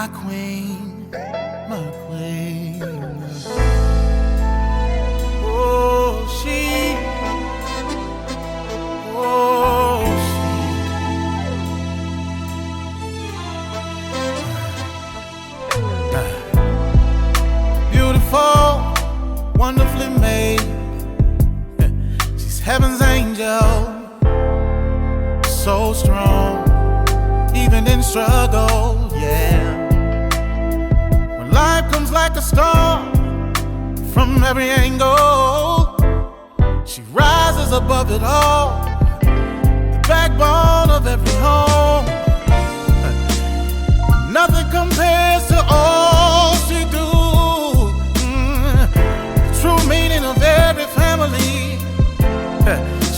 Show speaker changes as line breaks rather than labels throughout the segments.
my queen, my queen. Oh, she, oh, she. Beautiful, wonderfully made. She's heaven's angel, so strong, even in struggle, yeah. When life comes like a storm from every angle, she rises above it all, the backbone of every home. Nothing compares to all she do. The true meaning of every family.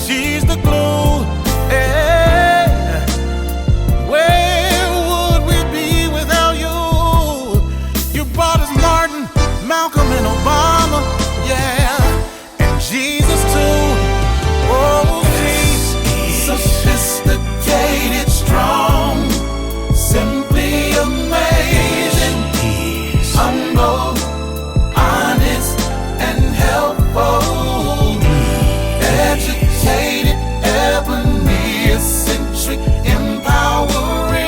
She's the glue. Yeah. Where would we be without you? You brought us Martin, Malcolm, and Obama, yeah, and Jesus too. Oh, she's sophisticated, strong, simply amazing, humble, honest, and helpful, educated, ebony, eccentric, empowering.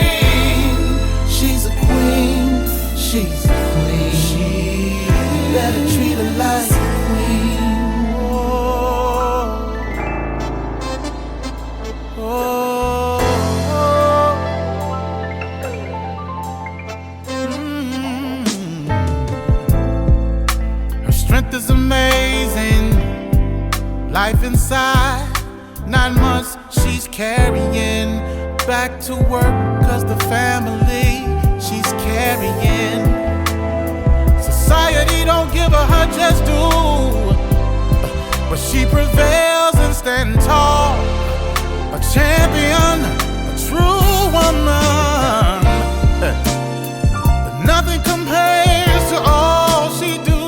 She's a queen, she's a queen. She better treat her like a queen. Oh, oh, Her strength is amazing. Life inside, 9 months she's carrying back to work, 'cause the family she's carrying. Society don't give her just due, but she prevails and stands tall, a champion, a true woman. But nothing compares to all she do,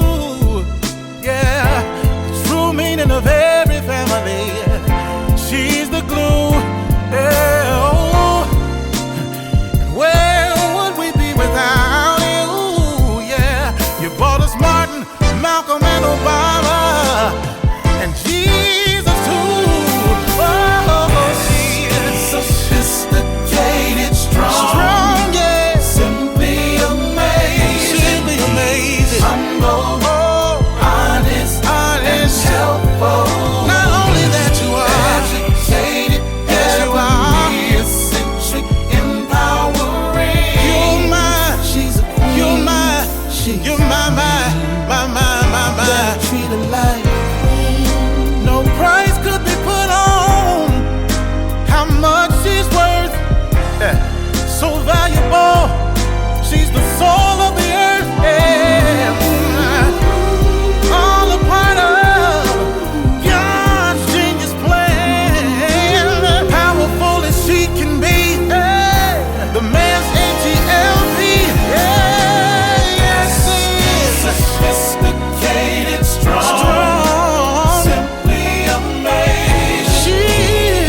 yeah, the true meaning of every family. She's the glue, yeah, oh. And where would we be without you? Yeah, you brought us Martin, Malcolm, and Obama, and Jesus too. Oh, she is sophisticated, strong, yeah, simply amazing, humble, honest, and helpful. Not only that you are educated, yes you are, eccentric, empowering. You're mine, she's a queen. You're mine, you're my. Treat her like queen. No price could be put on how much she's worth. So valuable, she's the soul of the earth. Yeah. All a part of God's genius plan. Powerful as she can be, the man's ATLP. Yes, sophisticated, strong, simply amazing. She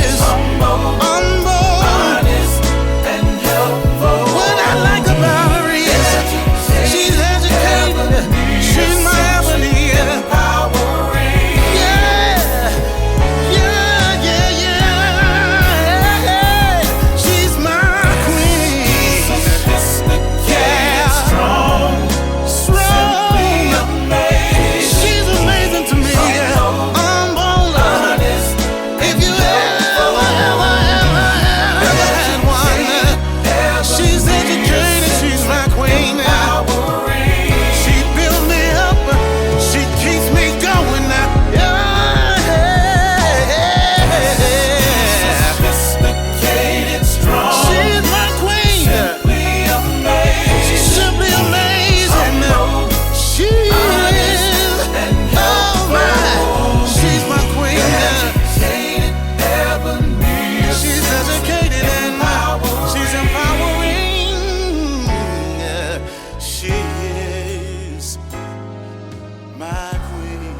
is humble, honest, and helpful. What I like about her is she's educated. She's my ebony, empowering. Yeah, yeah, yeah, yeah. She's my queen. Sophisticated, strong, simply amazing. She's amazing to me. Humble, honest, if you ever had one. She's educated, she's my queen. She builds me up, she keeps me going. Sophisticated, strong, she's my queen. Simply amazing, she's simply amazing. She is, oh my, she's my queen. Educated, ebony, she's educated and she's empowering. She is my queen.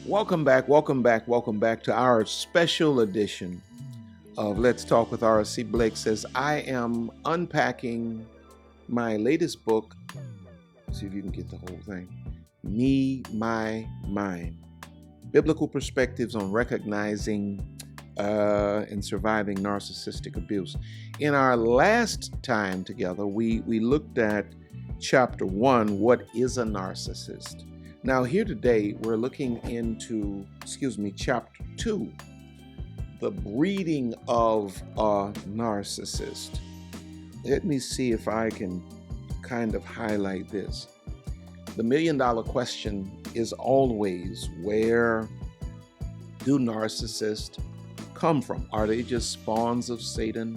Welcome back to our special edition
of Let's Talk with R.C. Blakes as I am unpacking my latest book. See if you can get the whole thing. Me, My, Mine. Biblical Perspectives on Recognizing and Surviving Narcissistic Abuse. In our last time together, we looked at Chapter 1, What is a Narcissist? Now here today, we're looking into, Chapter 2, The Breeding of a Narcissist. Let me see if I can kind of highlight this. The million-dollar question is always, where do narcissists come from? Are they just spawns of Satan?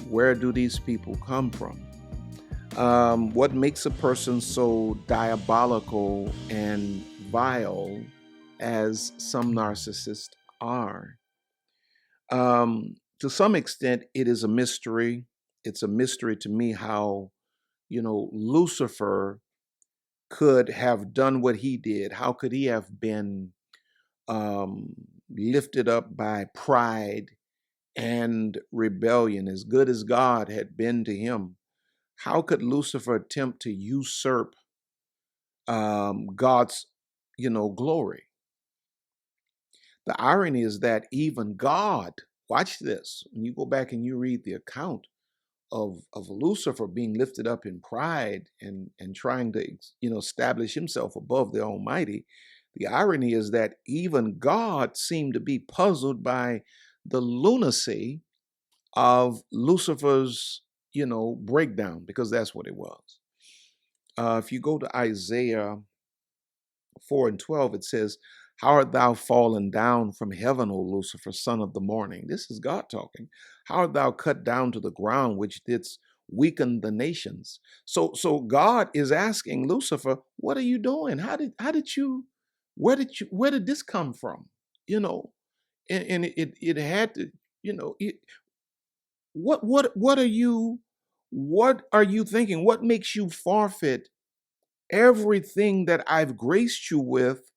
Where do these people come from? What makes a person so diabolical and vile as some narcissists are? To some extent, it is a mystery. It's a mystery to me how, Lucifer could have done what he did. How could he have been lifted up by pride and rebellion, as good as God had been to him? How could Lucifer attempt to usurp God's, glory? The irony is that even God, watch this, when you go back and you read the account of Lucifer being lifted up in pride and trying to, establish himself above the Almighty, the irony is that even God seemed to be puzzled by the lunacy of Lucifer's, breakdown, because that's what it was. If you go to Isaiah 4:12, it says, "How art thou fallen down from heaven, O Lucifer, son of the morning?" This is God talking. "How art thou cut down to the ground, which didst weaken the nations?" So God is asking Lucifer, "What are you doing? Where did this come from?" And it had to, what are you thinking? What makes you forfeit everything that I've graced you with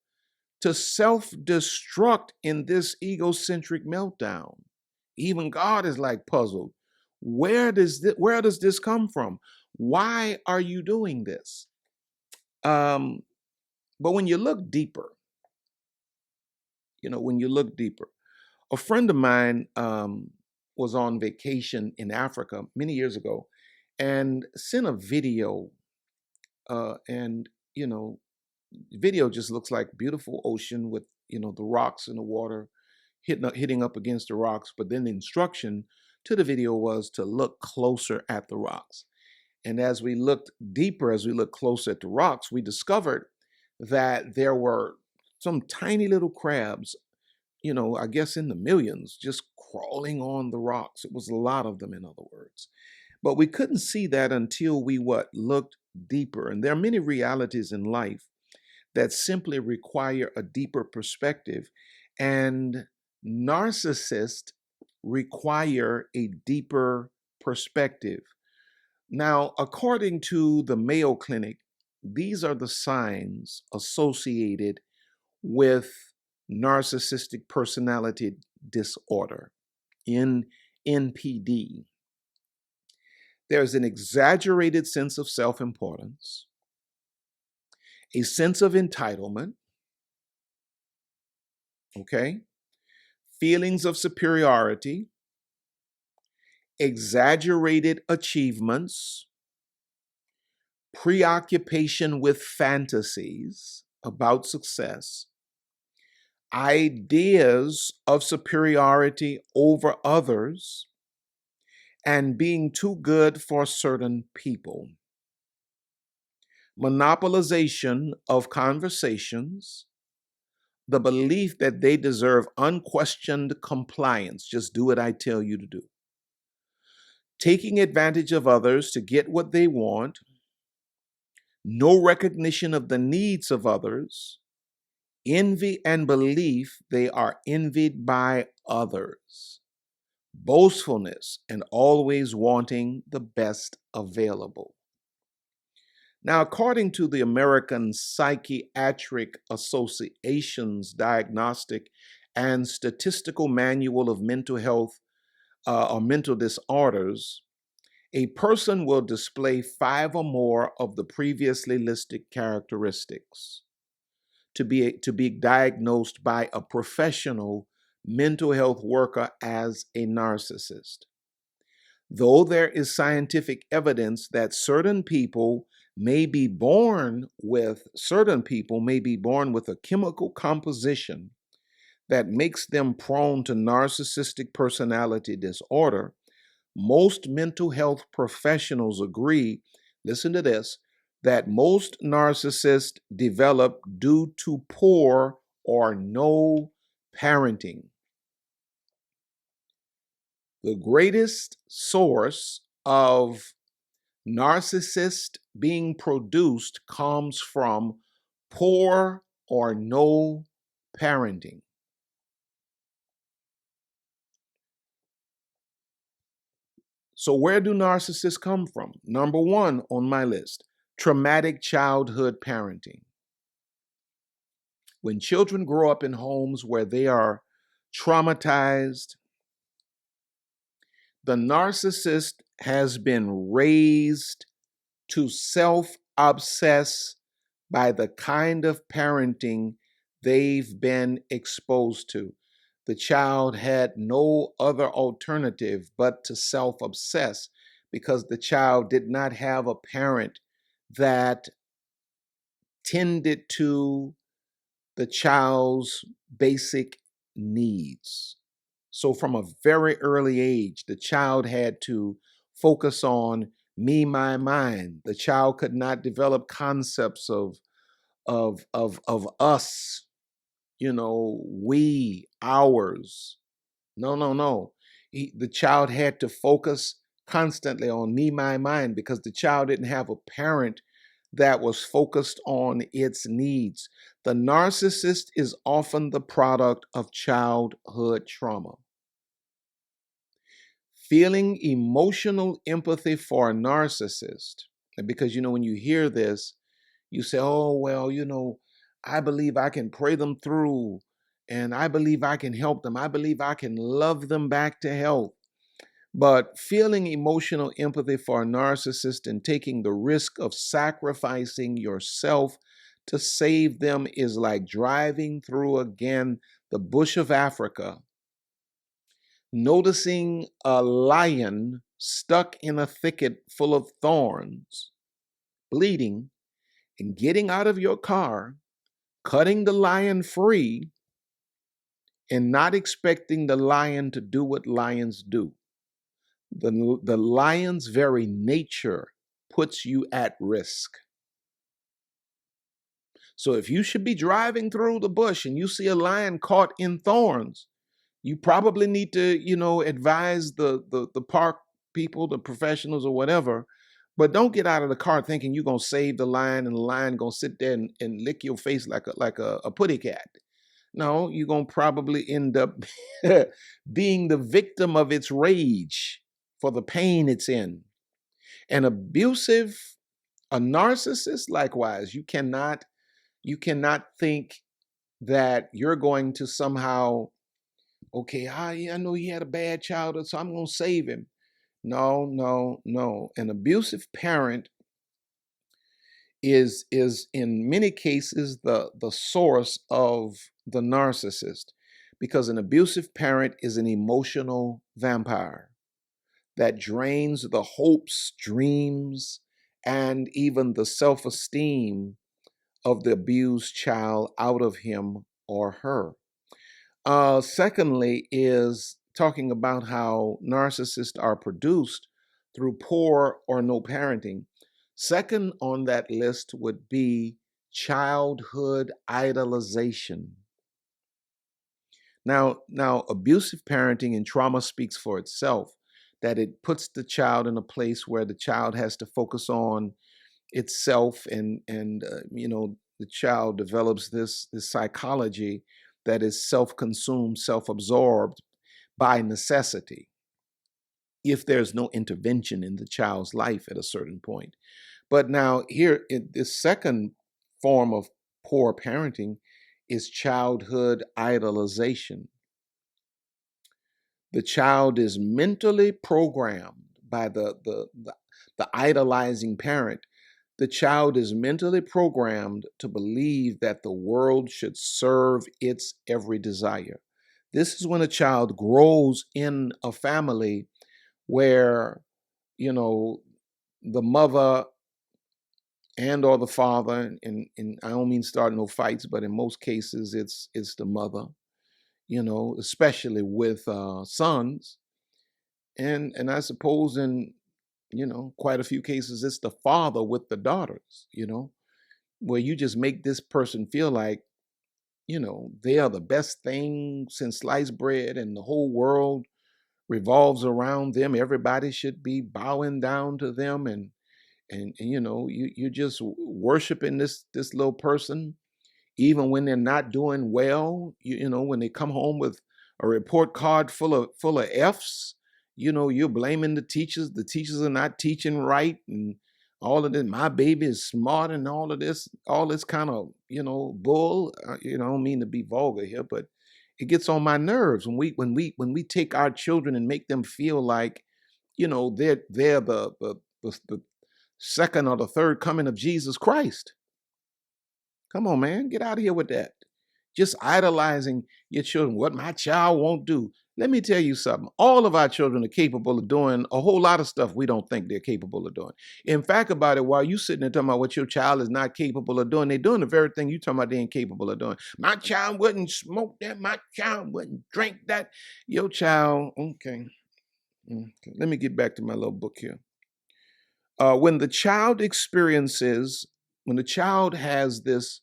to self-destruct in this egocentric meltdown? Even God is like puzzled. Where does this come from? Why are you doing this? But when you look deeper, a friend of mine was on vacation in Africa many years ago and sent a video, and video just looks like beautiful ocean with the rocks in the water hitting up against the rocks. But then the instruction to the video was to look closer at the rocks. And as we looked deeper, as we looked closer at the rocks, we discovered that there were some tiny little crabs, I guess in the millions, just crawling on the rocks. It was a lot of them, in other words. But we couldn't see that until we looked deeper. And there are many realities in life that simply require a deeper perspective. And narcissists require a deeper perspective. Now, according to the Mayo Clinic, these are the signs associated with narcissistic personality disorder, in NPD. There's an exaggerated sense of self-importance, a sense of entitlement, feelings of superiority, exaggerated achievements, preoccupation with fantasies about success, ideas of superiority over others, and being too good for certain people, monopolization of conversations, the belief that they deserve unquestioned compliance, just do what I tell you to do, taking advantage of others to get what they want, no recognition of the needs of others, envy and belief they are envied by others, boastfulness, and always wanting the best available. Now, according to the American Psychiatric Association's Diagnostic and Statistical Manual of Mental Health
or mental disorders, a person will display 5 or more of the previously listed characteristics to be diagnosed by a professional mental health worker as a narcissist. Though there is scientific evidence that certain people may be born with a chemical composition that makes them prone to narcissistic personality disorder, most mental health professionals agree, listen to this, that most narcissists develop due to poor or no parenting. The greatest source of narcissist being produced comes from poor or no parenting. So where do narcissists come from? Number 1 on my list, traumatic childhood parenting. When children grow up in homes where they are traumatized, the narcissist has been raised to self-obsess by the kind of parenting they've been exposed to. The child had no other alternative but to self-obsess because the child did not have a parent that tended to the child's basic needs. So from a very early age, the child had to focus on me, my, mine. The child could not develop concepts of us, we, ours. No. The child had to focus constantly on me, my, mine, because the child didn't have a parent that was focused on its needs. The narcissist is often the product of childhood trauma. Feeling emotional empathy for a narcissist, because when you hear this, you say, oh, well, I believe I can pray them through, and I believe I can help them. I believe I can love them back to health. But feeling emotional empathy for a narcissist and taking the risk of sacrificing yourself to save them is like driving through, again, the bush of Africa, noticing a lion stuck in a thicket full of thorns, bleeding, and getting out of your car, cutting the lion free, and not expecting the lion to do what lions do. The lion's very nature puts you at risk. So if you should be driving through the bush and you see a lion caught in thorns, you probably need to, advise the park people, the professionals or whatever, but don't get out of the car thinking you're going to save the lion and the lion going to sit there and lick your face like a putty cat. No, you're going to probably end up being the victim of its rage for the pain it's in. A narcissist, likewise, you cannot think that you're going to somehow, okay, I know he had a bad childhood, so I'm going to save him. No. An abusive parent is in many cases the source of the narcissist, because an abusive parent is an emotional vampire that drains the hopes, dreams, and even the self-esteem of the abused child out of him or her. Secondly is talking about how narcissists are produced through poor or no parenting. Second on that list would be childhood idolization. Now, abusive parenting and trauma speaks for itself, that it puts the child in a place where the child has to focus on itself, and the child develops this psychology that is self-consumed, self-absorbed by necessity, if there's no intervention in the child's life at a certain point. But now here, in this second form of poor parenting is childhood idolization. The child is mentally programmed by the idolizing parent. The child is mentally programmed to believe that the world should serve its every desire. This is when a child grows in a family where, you know, the mother and or the father, and I don't mean starting no fights, but in most cases it's the mother, you know, especially with sons, and I suppose in, you know, quite a few cases it's the father with the daughters, you know, where you just make this person feel like, you know, they are the best thing since sliced bread and the whole world revolves around them. Everybody should be bowing down to them, and you know, you're just worshiping this little person even when they're not doing well. You know, when they come home with a report card full of F's, you know, you're blaming the teachers. The teachers are not teaching right, and all of this. My baby is smart, and all this kind of, you know, bull. You know, I don't mean to be vulgar here, but it gets on my nerves when we take our children and make them feel like, you know, they're the second or the third coming of Jesus Christ. Come on, man, get out of here with that. Just idolizing your children, what my child won't do. Let me tell you something. All of our children are capable of doing a whole lot of stuff we don't think they're capable of doing. In fact, about it, while you sitting there talking about what your child is not capable of doing, they're doing the very thing you talking about they ain't capable of doing. My child wouldn't smoke that. My child wouldn't drink that. Your child, okay. Let me get back to my little book here. When the child has this,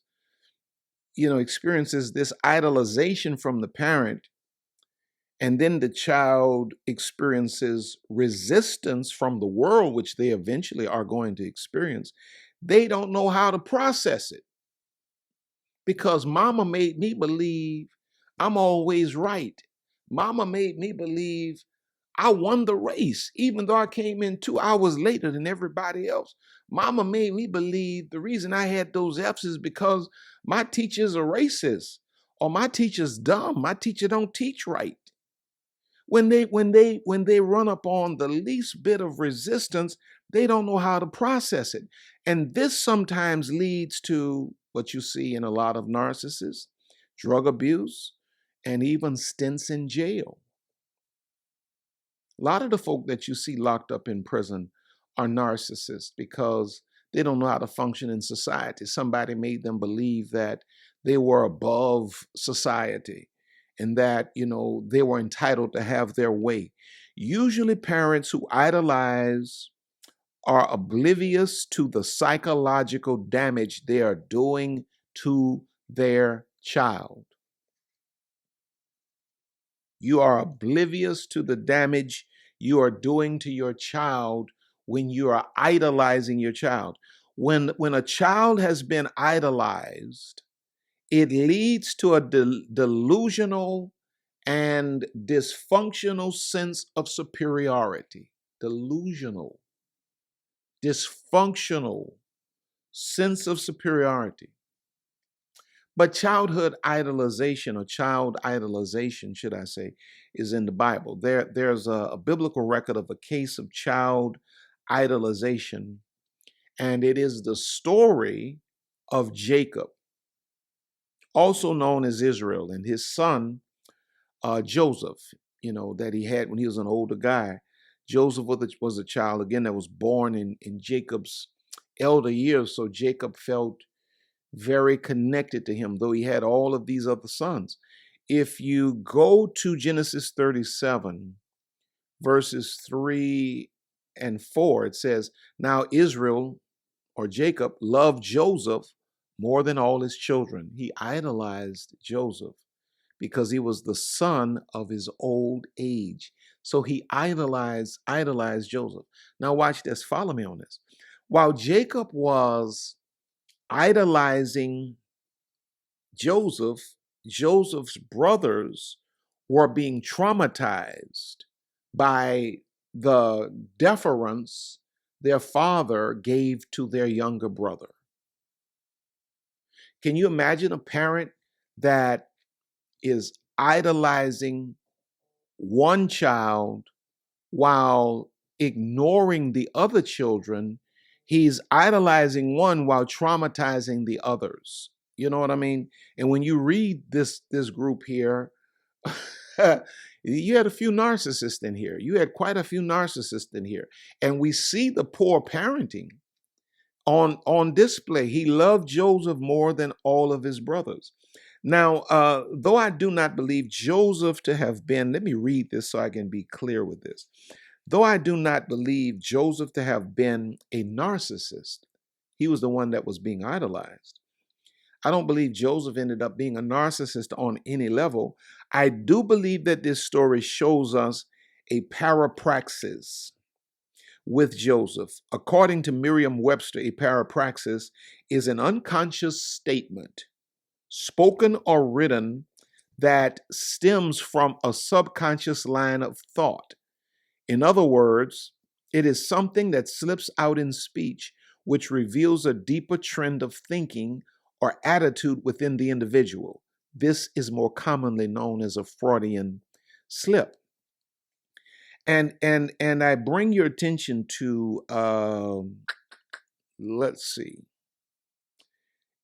you know, experiences this idolization from the parent, and then the child experiences resistance from the world, which they eventually are going to experience, they don't know how to process it because mama made me believe I'm always right. Mama made me believe I won the race, even though I came in 2 hours later than everybody else. Mama made me believe the reason I had those F's is because my teacher's a racist, or my teacher's dumb. My teacher don't teach right. When they run up on the least bit of resistance, they don't know how to process it. And this sometimes leads to what you see in a lot of narcissists: drug abuse, and even stints in jail. A lot of the folk that you see locked up in prison are narcissists because they don't know how to function in society. Somebody made them believe that they were above society and that, you know, they were entitled to have their way. Usually parents who idolize are oblivious to the psychological damage they are doing to their child. You are oblivious to the damage you are doing to your child when you are idolizing your child. When a child has been idolized, it leads to a delusional and dysfunctional sense of superiority. Delusional, dysfunctional sense of superiority. But childhood idolization, or child idolization, should I say, is in the Bible. There's a biblical record of a case of child idolization, and it is the story of Jacob, also known as Israel, and his son Joseph, you know, that he had when he was an older guy. Joseph was a child, again, that was born in Jacob's elder years, so Jacob felt very connected to him, though he had all of these other sons. If you go to Genesis 37, verses 3 and 4, it says, "Now Israel," or Jacob, "loved Joseph more than all his children." He idolized Joseph because he was the son of his old age. So he idolized Joseph. Now watch this. Follow me on this. While Jacob was idolizing Joseph, Joseph's brothers were being traumatized by the deference their father gave to their younger brother. Can you imagine a parent that is idolizing one child while ignoring the other children. He's idolizing one while traumatizing the others. You know what I mean? And when you read this group here, you had a few narcissists in here. You had quite a few narcissists in here. And we see the poor parenting on display. He loved Joseph more than all of his brothers. Now, though I do not believe Joseph to have been, let me read this so I can be clear with this. Though I do not believe Joseph to have been a narcissist, he was the one that was being idolized. I don't believe Joseph ended up being a narcissist on any level. I do believe that this story shows us a parapraxis with Joseph. According to Merriam-Webster, a parapraxis is an unconscious statement, spoken or written, that stems from a subconscious line of thought. In other words, it is something that slips out in speech, which reveals a deeper trend of thinking or attitude within the individual. This is more commonly known as a Freudian slip. And I bring your attention to, let's see.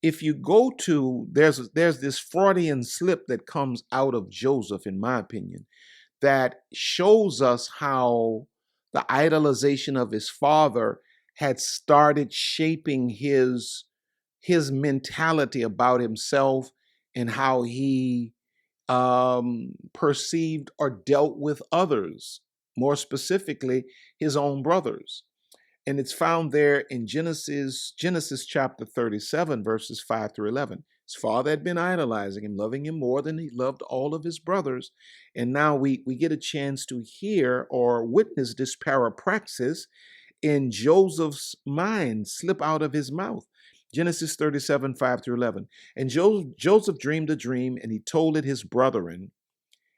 If you go to, there's this Freudian slip that comes out of Joseph, in my opinion, that shows us how the idolization of his father had started shaping his mentality about himself and how he perceived or dealt with others, more specifically, his own brothers. And it's found there in Genesis chapter 37, verses 5 through 11. His father had been idolizing him, loving him more than he loved all of his brothers. And now we get a chance to hear or witness this parapraxis in Joseph's mind slip out of his mouth. Genesis 37, 5 through 11. And Joseph dreamed a dream, and he told it his brethren,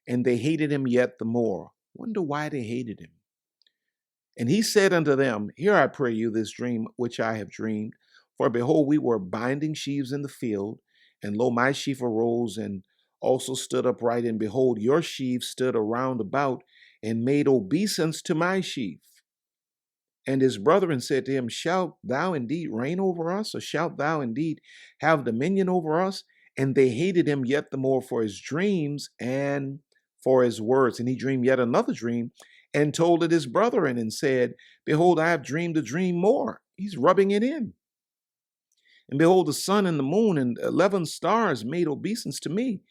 and they hated him yet the more. Wonder why they hated him. And he said unto them, Hear, I pray you, this dream which I have dreamed. For behold, we were binding sheaves in the field, and lo, my sheaf arose and also stood upright, and behold, your sheaves stood around about and made obeisance to my sheaf. And his brethren said to him, Shalt thou indeed reign over us, or shalt thou indeed have dominion over us? And they hated him yet the more for his dreams and for his words. And he dreamed yet another dream, and told it his brethren, and said, Behold, I have dreamed a dream more. He's rubbing it in. And behold, the sun and the moon and 11 stars made obeisance to me.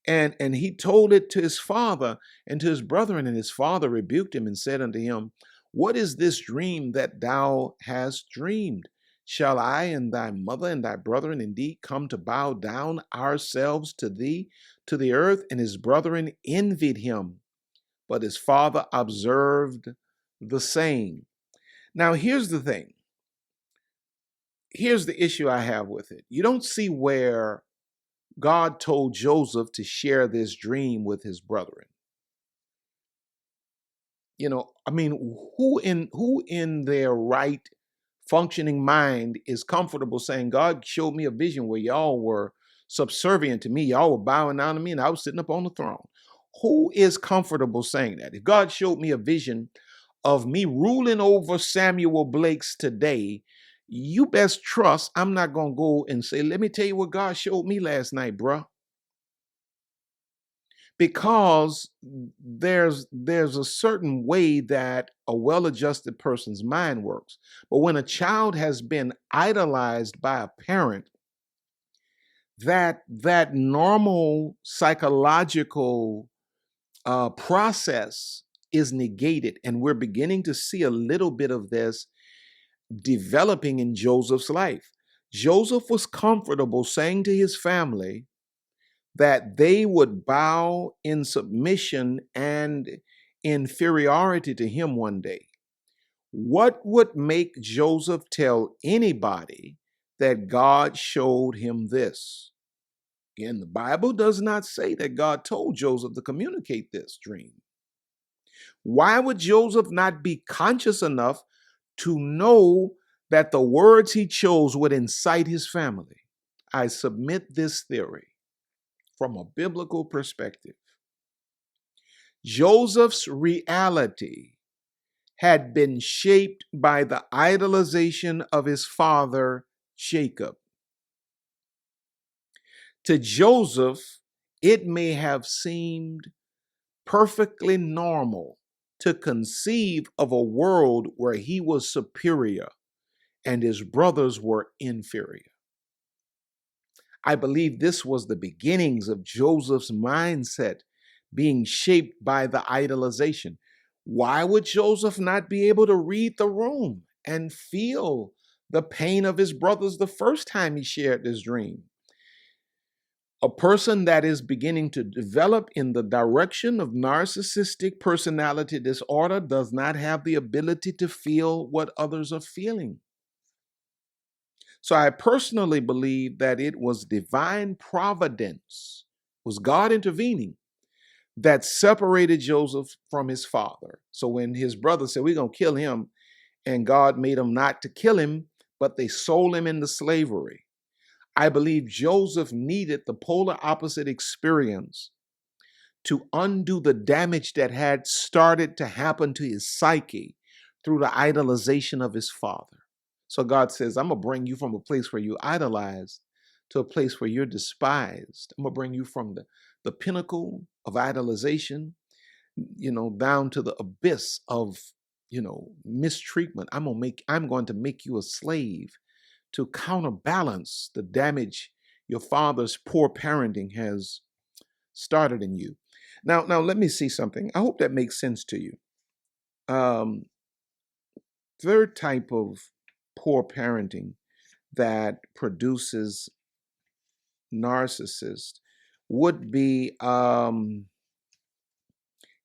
And he told it to his father and to his brethren, and his father rebuked him and said unto him, What is this dream that thou hast dreamed? Shall I and thy mother and thy brethren indeed come to bow down ourselves to thee, to the earth? And his brethren envied him. But his father observed the saying. Now, here's the thing. Here's the issue I have with it. You don't see where God told Joseph to share this dream with his brethren. You know, I mean, who in their right functioning mind is comfortable saying, God showed me a vision where y'all were subservient to me, y'all were bowing down to me, and I was sitting up on the throne? Who is comfortable saying that? If God showed me a vision of me ruling over Samuel Blakes today, you best trust I'm not going to go and say, let me tell you what God showed me last night, bruh. Because there's a certain way that a well-adjusted person's mind works. But when a child has been idolized by a parent, that normal psychological process is negated. And we're beginning to see a little bit of this developing in Joseph's life. Joseph was comfortable saying to his family that they would bow in submission and inferiority to him one day. What would make Joseph tell anybody that God showed him this? Again, the Bible does not say that God told Joseph to communicate this dream. Why would Joseph not be conscious enough to know that the words he chose would incite his family? I submit this theory from a biblical perspective. Joseph's reality had been shaped by the idolization of his father, Jacob. To Joseph, it may have seemed perfectly normal to conceive of a world where he was superior and his brothers were inferior. I believe this was the beginnings of Joseph's mindset being shaped by the idolization. Why would Joseph not be able to read the room and feel the pain of his brothers the first time he shared this dream? A person that is beginning to develop in the direction of narcissistic personality disorder does not have the ability to feel what others are feeling. So I personally believe that it was divine providence, was God intervening, that separated Joseph from his father. So when his brother said, we're going to kill him, and God made him not to kill him, but they sold him into slavery. I believe Joseph needed the polar opposite experience to undo the damage that had started to happen to his psyche through the idolization of his father. So God says, I'm going to bring you from a place where you idolized to a place where you're despised. I'm going to bring you from the pinnacle of idolization, down to the abyss of, mistreatment. I'm going to make you a slave to counterbalance the damage your father's poor parenting has started in you. Now let me see something. I hope that makes sense to you. Third type of poor parenting that produces narcissist would be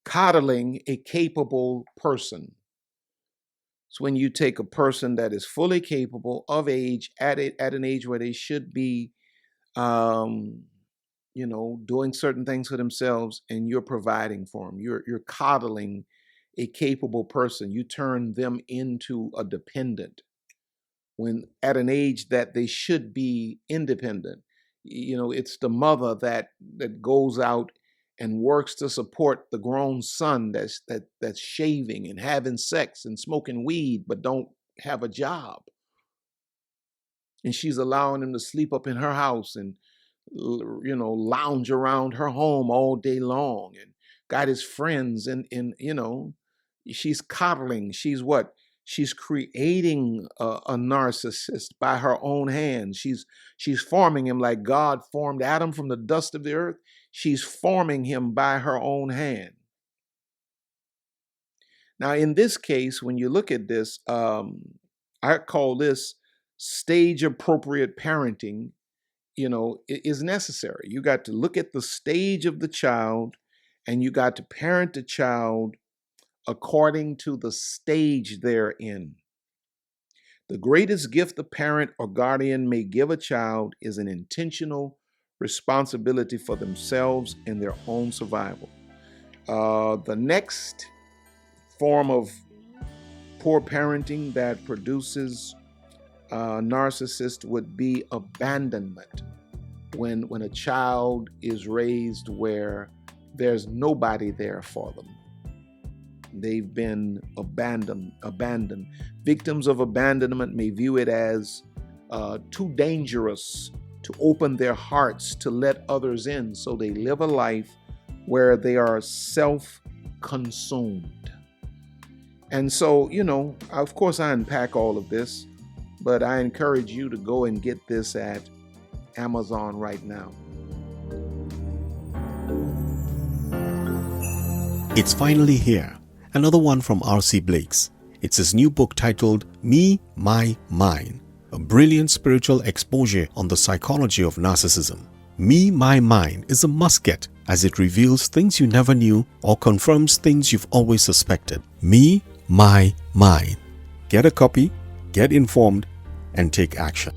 coddling a capable person. So when you take a person that is fully capable of age, at an age where they should be, doing certain things for themselves, and you're providing for them, you're coddling a capable person. You turn them into a dependent when at an age that they should be independent. It's the mother that goes out and works to support the grown son that's shaving and having sex and smoking weed, but don't have a job. And she's allowing him to sleep up in her house and, lounge around her home all day long, and got his friends, and she's coddling. She's what? She's creating a narcissist by her own hands. She's forming him like God formed Adam from the dust of the earth. She's forming him by her own hand. Now, in this case, when you look at this, I call this stage appropriate parenting. Is necessary. You got to look at the stage of the child, and you got to parent the child according to the stage they're in. The greatest gift a parent or guardian may give a child is an intentional responsibility for themselves and their own survival. The next form of poor parenting that produces narcissist would be abandonment. When a child is raised where there's nobody there for them. They've been abandoned. Victims of abandonment may view it as too dangerous to open their hearts to let others in, so they live a life where they are self-consumed. And so, of course I unpack all of this, but I encourage you to go and get this at Amazon right now.
It's finally here. Another one from R.C. Blakes. It's his new book titled Me, My, Mine, a brilliant spiritual exposure on the psychology of narcissism. Me, My, Mine is a must-get as it reveals things you never knew or confirms things you've always suspected. Me, My, Mine. Get a copy, get informed, and take action.